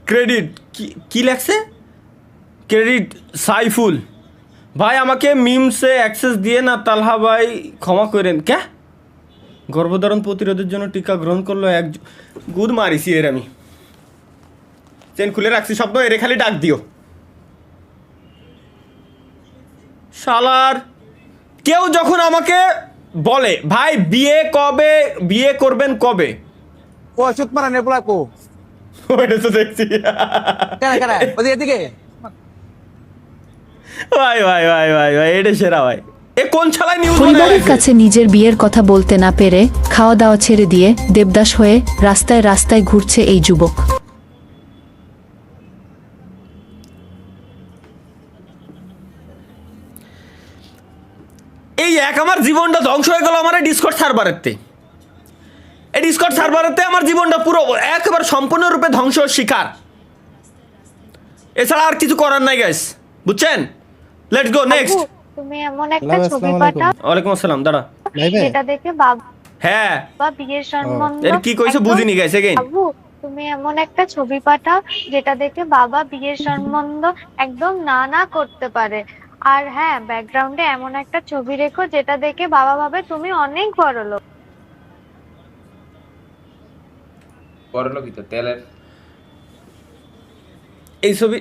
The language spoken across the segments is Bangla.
ক্রেডিট কি লেখছে? ক্রেডিট সাইফুল ভাই, আমাকে মিমসে অ্যাক্সেস দিয়ে না, তালহা ভাই ক্ষমা করেন। ক্যা গর্ভধারণ প্রতিরোধের জন্য টিকা গ্রহণ করলো এক গুদ মারিছি এর আমি। চেন খুলে রাখছি শব্দ, এরে খালি ডাক দিও। শালার কেউ যখন আমাকে বলে ভাই বিয়ে করবেন কবে, ও চুত মারা নেপলা কো ওইটা তো দেখছি। কেন ওদিকে এদিকে ভাই ভাই ভাই ভাই ভাই এটা সেরা ভাই। এ কোন ছালায় নিউজ পরিবারের কাছে নিজের বিয়ের কথা বলতে না পেরে খাওয়া দাওয়া ছেড়ে দিয়ে দেবদাস হয়ে রাস্তায় রাস্তায় ঘুরছে এই যুবক। এই আমার জীবনটা ধ্বংস হয়ে গেল আমার ডিসকর্ড সার্ভারেতে। এই ডিসকর্ড সার্ভারেতে আমার জীবনটা পুরো একেবারে সম্পূর্ণরূপে ধ্বংস শিকার। এছাড়া আর কিছু করার নাই গাইস, বুঝছেন? Let's go next. তুমি এমন একটা ছবি পাঠাও। ওয়ালাইকুম আসসালাম। দাঁড়া, যেটা দেখে বাবা হ্যাঁ বিয়ের সম্বন্ধ। এর কি কইছো বুঝিনি গাইস, এগেইন। বাবু তুমি এমন একটা ছবি পাঠাও যেটা দেখে বাবা বিয়ের সম্বন্ধ একদম না করতে পারে। আর হ্যাঁ, ব্যাকগ্রাউন্ডে এমন একটা ছবি রেখো যেটা দেখে বাবা ভাবে তুমি অনেক বড় লোক। বড় লোকই তো তেলের। এই ছবি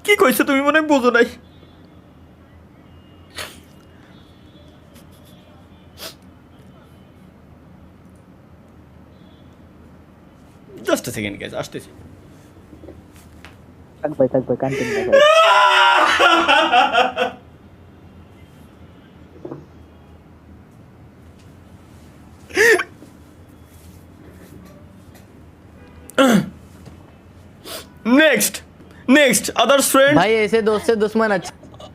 কি কইছো তুমি, মনে হয় বুঝো নাই। জাস্ট আ সেকেন্ড গাইস, আসতেছি। থাক ভাই কন্টিনিউ নেক্সট আদার্স ফ্রেন্ড। भाई ऐसे दोस्त से दुश्मन अच्छा।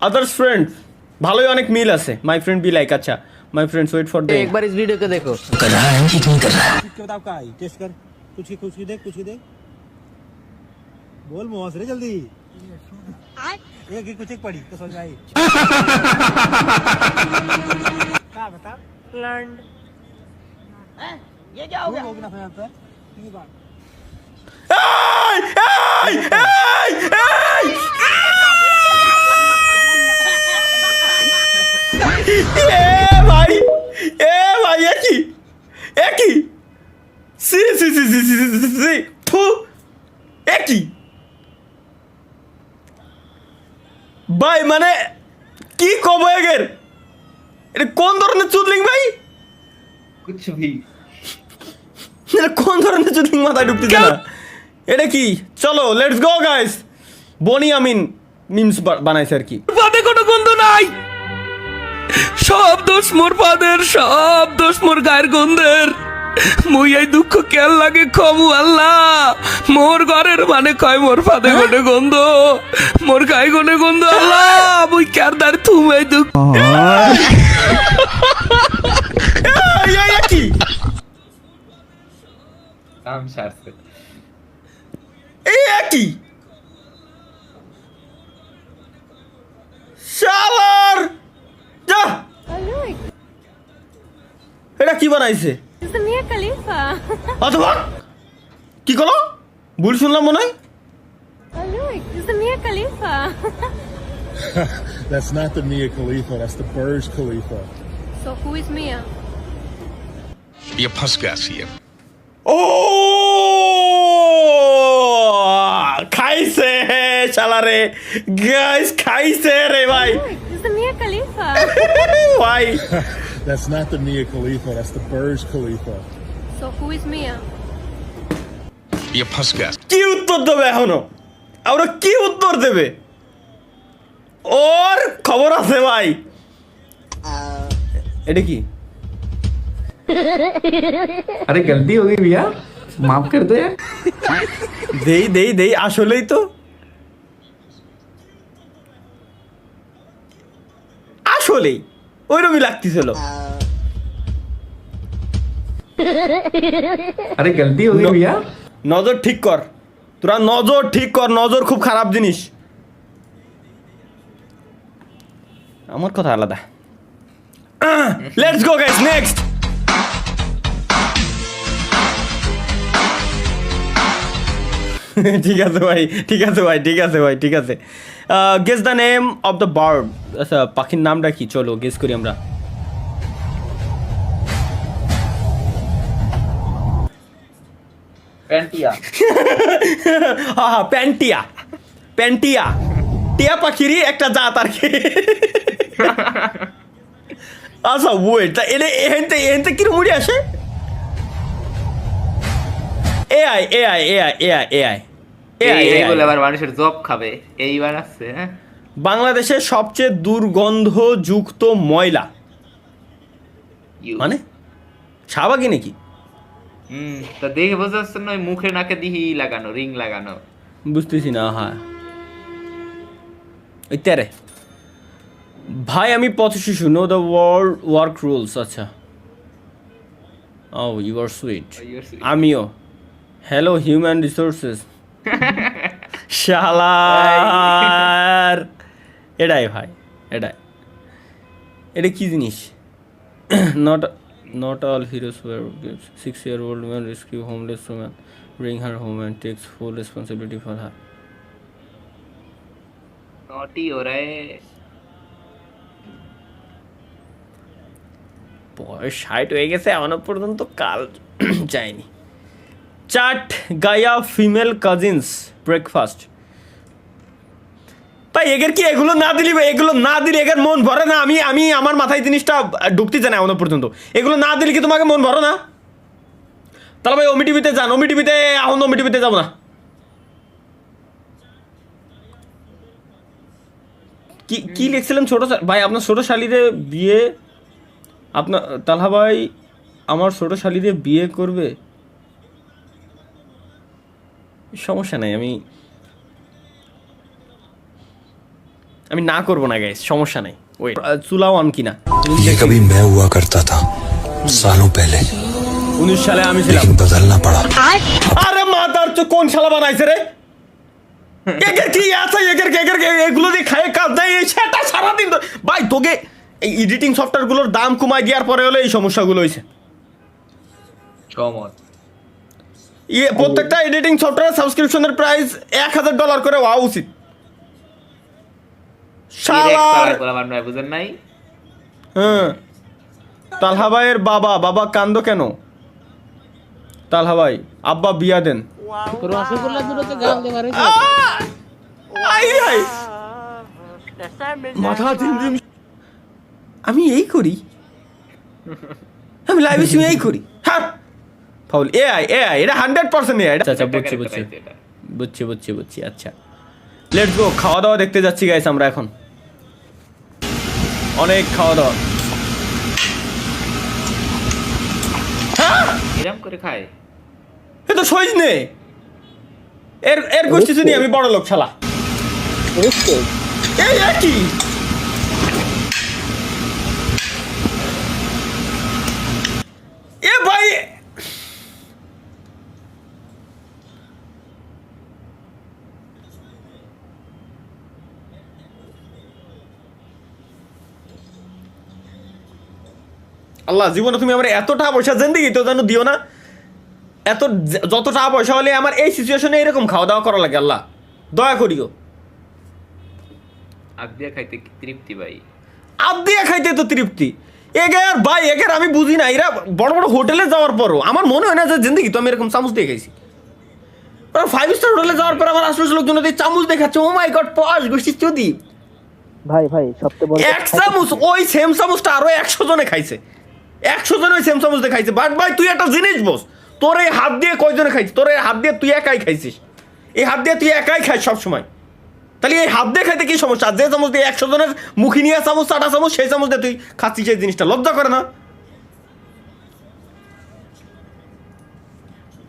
আদার্স ফ্রেন্ড ভালোই অনেক মিল আছে। মাই ফ্রেন্ড বি লাইক, আচ্ছা my friends wait for the एक बार इस वीडियो को देखो। किताब का आई टेस्ट कर कुछ की देख बोल मुंह से जल्दी एक कुछ एक पढ़ी तो समझ आई क्या बता लर्न ये क्या हो गया ना फिर आता है ये बात ভাই একই সি একই ভাই, মানে কি কব এগের? এটা কোন ধরনের চুদলিং ভাই? कुछ भी এটা কোন ধরনের চুদলিং মাথায় ঢুকতেছে না? এটা কি? চলো let's go guys. Boni Amin memes বানাইছে আর কি। পাদে কোনো গন্ধ নাই, সব দোষ মোর পাদের, সব দোষ মোর গায়ের গন্ধের। মুই এই দুঃখ কেন লাগে কমু আল্লাহ, মোর ঘরের মানে কয় মোর পাদে গনে গন্ধ, মোর গায়ে গনে গন্ধ আল্লাহ, মুই কার দার তুমি এই দুঃখ। কি काम शार से এই একই শালার যা। এটা কি বানাইছে? মিয়া খলিফা। অথবা কি করো? ভুল শুনলাম মনে হয়। মিয়া খলিফা। That's not the Mia Khalifa, that's the Burj Khalifa. So who is Mia? ये फंस गया सीएम। ও খাইছে শালারে গাইস, খাইছে রে ভাই। Mia Khalifa. ভাই That's not the Mia Khalifa, that's the Burj Khalifa. So who is Mia? ये फंस गया। কি উত্তর দেবে এখনো? আমরা কি উত্তর দেবে? ওর খবর আছে ভাই। এটা কি? अरे गलती हो गई भैया, माफ कर दो यार। দেই আসলেই তো আসলেই ওইরকমই লাগতেছিল। अरे गलती हो गई भैया। নজর ঠিক কর, তোরা নজর ঠিক কর, নজর খুব খারাপ জিনিস। আমার কথা আলাদা। Let's go guys next. ঠিক আছে ভাই, ঠিক আছে ভাই, ঠিক আছে ভাই, ঠিক আছে। Guess the name of the bird. আচ্ছা, পাখির নামটা কি? চলো গেস করি আমরা। প্যান্টিয়া। হ্যাঁ, প্যান্টিয়া। প্যান্টিয়া টিয়া পাখিরই একটা জাত আর কি। আচ্ছা ওয়েট, তা এহেনতে কিরম উড়ে আসে? AI AI AI AI AI এইগুলো আবার মানুষের জব খাবে, এই বানাচ্ছে। হ্যাঁ, বাংলাদেশের সবচেয়ে দুর্গন্ধযুক্ত ময়লা মানে শাহবাগি নাকি? তা দেখে বোঝা যাচ্ছে না, ওই মুখে নাকে দিহি লাগানো, রিং লাগানো। বুঝতেছি না। হ্যাঁ ওই তেরে ভাই, আমি পথ শিশু, know the world work rules. আচ্ছা, ও ইউ আর সুইট। আমিও। Hello human resources. শালার এটাই ভাই, এটাই। এটা কি জিনিস? Not all heroes wear gifts. 6-year-old man rescue homeless woman, bring her home and takes full responsibility for her. নটি ওরে বয়স 60 হয়ে গেছে, এখনো পর্যন্ত কাল যায়নি। চাট গায়া ফিমেল কাজিনস ব্রেকফাস্ট। ভাই এগের কি এগুলো না দিলি, এগুলো না দিলে এগের মন ভরে না। আমি আমার মাথায় জিনিসটা ঢুকতে চায় না এখনো পর্যন্ত। এগুলো না দিলে কি তোমাকে মন ভরে না? তাহলে ভাই ওমি টিভিতে যান। ওমি টিভিতে এখন ওমি টিভিতে যাবো না। কি কি লিখছিলেন ছোট ভাই? আপনার ছোট শালিরে বিয়ে, আপনার তালহা ভাই আমার ছোট শালিরে বিয়ে করবে? সমস্যা নাই, আমি না করবো না গাইস, সমস্যা নাই। ওয়েট, চুলাও আন কিনা। ये कभी मैं हुआ करता था सालों पहले, 19 সালে আমি ছিলাম। लेकिन बदलना पड़ा। আরে মাদার তো কোন শালা বানাইছে রে? এগের কি আছে? এগের এগুলো দিয়ে খায় কাজ দেয় সেটা সারাদিন। ভাই তোকে এই এডিটিং সফটওয়্যারগুলোর দাম কমায় দেওয়ার পরে হলে এই সমস্যাগুলো হয়েছে। চমৎ। প্রত্যেকটা এডিটিং সফটওয়্যার সাবস্ক্রিপশনের প্রাইস $1000 করে হওয়া উচিত। শালার বুঝেন নাই? হ্যাঁ, তালহা ভাইয়ের বাবা কান্দো কেন? তালহা ভাই আব্বা বিয়া দেন। মাথা আমি এই করি, আমি লাইভ স্ট্রিমে এই করি। হ্যাঁ ফাউল এআই এটা 100% এআই। আচ্ছা বুঝছি। আচ্ছা লেটস গো, খাওয়া দাওয়া দেখতে যাচ্ছি গাইস আমরা এখন। অনেক খাওয়া দাওয়া। এরকম করে খায়? এ তো সইজ নে, এর গোষ্ঠী শুনি আমি বড় লোক শালা। এই একই এ ভাই, আল্লাহ জীবনে তুমি আমার এত টাকা পয়সা জিন্দেগি তো যেন দিও না। এত যত টাকা পয়সা হলে আমার এই সিচুয়েশনে এরকম খাওয়া দাওয়া করা লাগে। আল্লাহ দয়া করিও। আদিয়া খাইতে কি তৃপ্তি ভাই? আদিয়া খাইতে তো তৃপ্তি। এগের ভাই এগের আমি বুঝি না, এরা বড় বড় হোটেলে যাওয়ার পরও আমার মনে হয় না যে জিন্দেগি তো আমি এরকম চামচ দিয়ে খাইছি। 5 স্টার হোটেলে যাওয়ার পর আমার আশেপাশে লোকজন চামচ দেখাচ্ছে। ও মাই গড, পশ গোষ্ঠী চুদি। ভাই সবচেয়ে বড় এক চামচ, ওই সেম চামচটা আরো 100 জনে খাইছে। 100 জন ওই সেম চামচ দিয়ে খাইছে। বাট ভাই তুই একটা জিনিস বস, তোর এই হাত দিয়ে কয়জনে খাইছিস? তোর এই হাত দিয়ে তুই একাই খাইছিস। এই হাত দিয়ে তুই একাই খাইস সবসময়। তাহলে এই হাত দিয়ে খাইতে কি সমস্যা? যে চামচ দিয়ে 100 জনের মুখি নিয়ে চামচ, চাটা চামচ, সেই চামচ দিয়ে তুই খাচ্ছিস। সেই জিনিসটা লজ্জা করে না?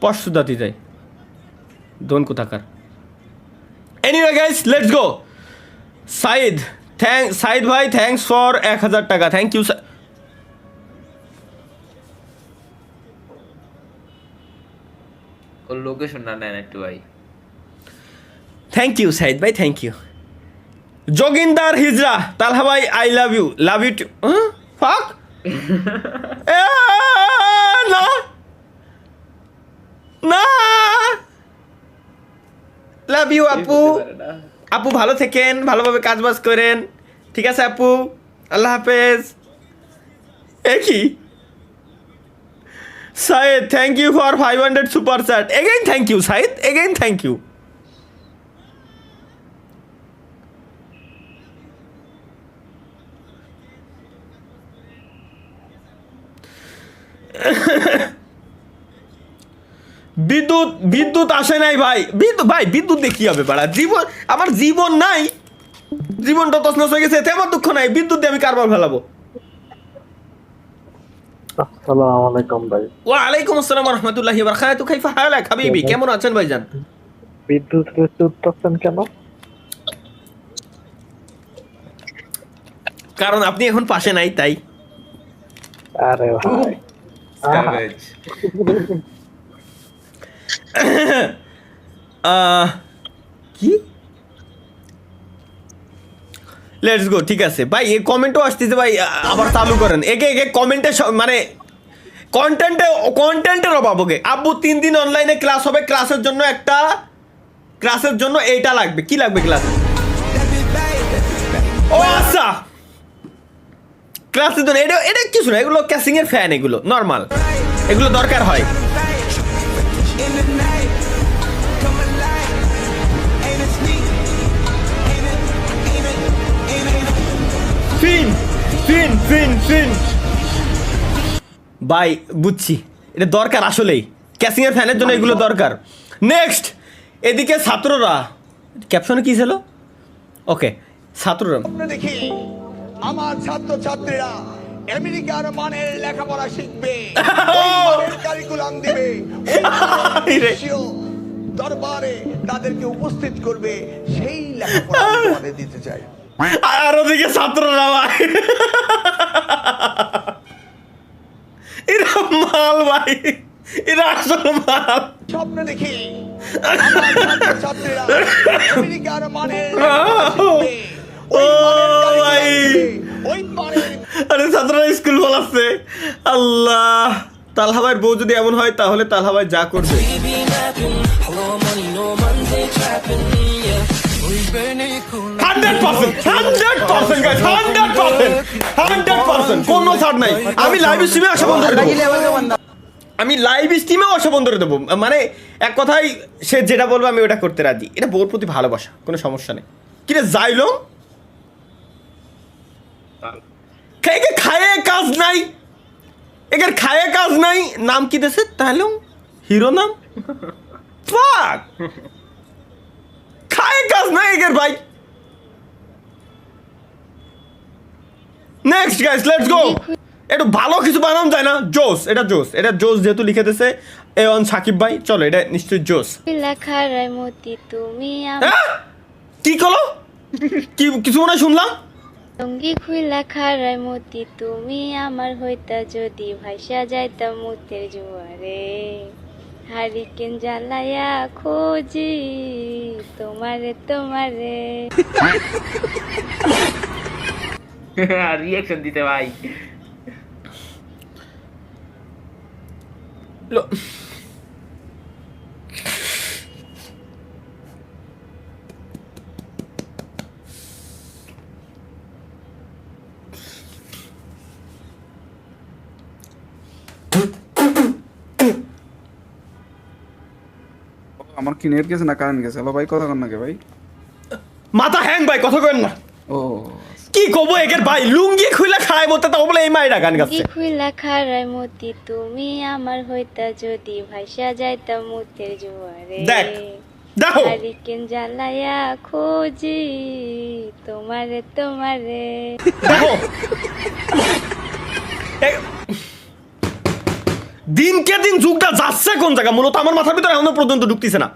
পশুদাতি যায় দোন কোথাকার। Anyway guys, let's go. Saeed ভাই থ্যাঙ্কস ফর 1000 টাকা। Thank you. ওর লোকেশন না নেন একটু ভাই। থ্যাংক ইউ সাইদ ভাই, থ্যাংক ইউ। যোগিন্দার হিজরা, তালহা ভাই আই লাভ ইউ টু। ফাক না না লাভ ইউ আপু। আপু ভালো থেকেন, ভালোভাবে কাজ বাজ করেন, ঠিক আছে আপু, আল্লাহ হাফেজ। একই Saeed, thank you for 500 super chat. Again thank you Saeed, again thank you. বিদ্যুৎ বিদ্যুৎ আসে নাই ভাই, বিদ্যুৎ দিয়ে কি হবে বাড়া, জীবন আমার জীবন নাই, জীবনটা তছনছ হয়ে গেছে, এতে আমার দুঃখ নাই, বিদ্যুৎ দিয়ে আমি কারবার ফেলাবো। আসসালামু আলাইকুম ভাই। ওয়ালাইকুম আসসালাম ওয়া রাহমাতুল্লাহি ওয়া বারাকাতুহু, কাইফা হালাক হাবিবি, কেমন আছেন ভাইজান? বিদ্যুৎ উঠতেছেন কেন? কারণ আপনি এখন পাশে নাই তাই। আরে ভাই Savage. কি লেটস গো, ঠিক আছে ভাই, এই কমেন্টও আসতেছে ভাই, আবার চালু করেন। একে একে কমেন্টে মানে কন্টেন্টের অভাব। ওকে আব্বু 3 দিন অনলাইনে ক্লাস হবে, ক্লাসের জন্য এইটা লাগবে। কি লাগবে ক্লাসে? ও আচ্ছা, ক্লাসের জন্য এটা কিছু না, এগুলো ক্যাসিং এর ফ্যান, এগুলো নর্মাল, এগুলো দরকার হয়। ফিন ভাই, বুঝছি, এটা দরকার আসলেই, ক্যাসিং এর ফ্যানের জন্য এগুলো দরকার। নেক্সট, এদিকে ছাত্ররা, ক্যাপশনে কি ছিল? ওকে, ছাত্ররা দেখি আমার ছাত্র ছাত্রীরা আমেরিকার মানের লেখাপড়া শিখবে, কারিকুলাম দিবে, দরবারে তাদেরকে উপস্থিত করবে, সেই লেখাপড়া আমাদের দিতে চাই। আর ওদিকে ছাত্ররা ভাই, এরা মাল ভাই, এরা আসল মাল। স্বপ্ন দেখি আমার ছাত্র ছাত্রীরা আমেরিকার মানের লেখাপড়া শিখবে, ওই মানের আরে ছাত্ররা স্কুল বলাচ্ছে। আল্লাহ, তালহা ভাইয়ের বউ যদি এমন হয় তাহলে তালহা ভাই যা করবে। 100% guys, 100% কোনো ছাড় নাই। আমি লাইভ স্ট্রিমে আসা বন্ধ করে দেবো, আমি লাইভ স্ট্রিমেও আসা বন্ধ করে দেবো। মানে এক কথায় সে যেটা বলবে আমি ওটা করতে রাজি। এটা বউর প্রতি ভালোবাসা, কোনো সমস্যা নেই। কিরে যাইলো খায়ে কাজ নাই, এদের খায়ে কাজ নাই, নাম কি দেশে তাহলে হিরো নাম, ফাক খায়ে কাজ নাই এদের ভাই। নেক্সট গাইস, লেটস গো। একটু ভালো কিছু বানানো যায় না? জোস, এটা জোস যেহেতু লিখে দিয়েছে এওয়ান সাকিব ভাই, চলো এটা নিশ্চয়ই জোস। লেখার মতি তুমি কি কলো, কি কিছু মনে হয় শুনলাম? সঙ্গী খুইলা খারায় মতি তুমি আমার হইতা যদি ভাইসা যাইতাম মুতের জোয়ারে, হারিকেন জ্বালায়া খোঁজি তোমারে রিয়াকশন দিতে ভাই। আমার কি নেট গেছে না কারেন্ট গেছে? হ্যালো ভাই, কথা কন নাকি ভাই? মাথা হ্যাং ভাই, কথা কইন না। ও কি কব একের ভাই, লুঙ্গি খুইলা খায় বলতে তা বলে এই মাইরা গান গাচ্ছে। খুইলা খারায় মতি তুমি আমার হইতা যদি ভাইসা যাইতাম মুতের জোয়ারে, দেখো হারিকেন জ্বালায়া খোঁজি তোমারে দেখো দিনকে দিন যুগটা যাচ্ছে কোন জায়গা, মূলত আমার মাথার ভিতরে এখনো পর্যন্ত ঢুকতেছে না।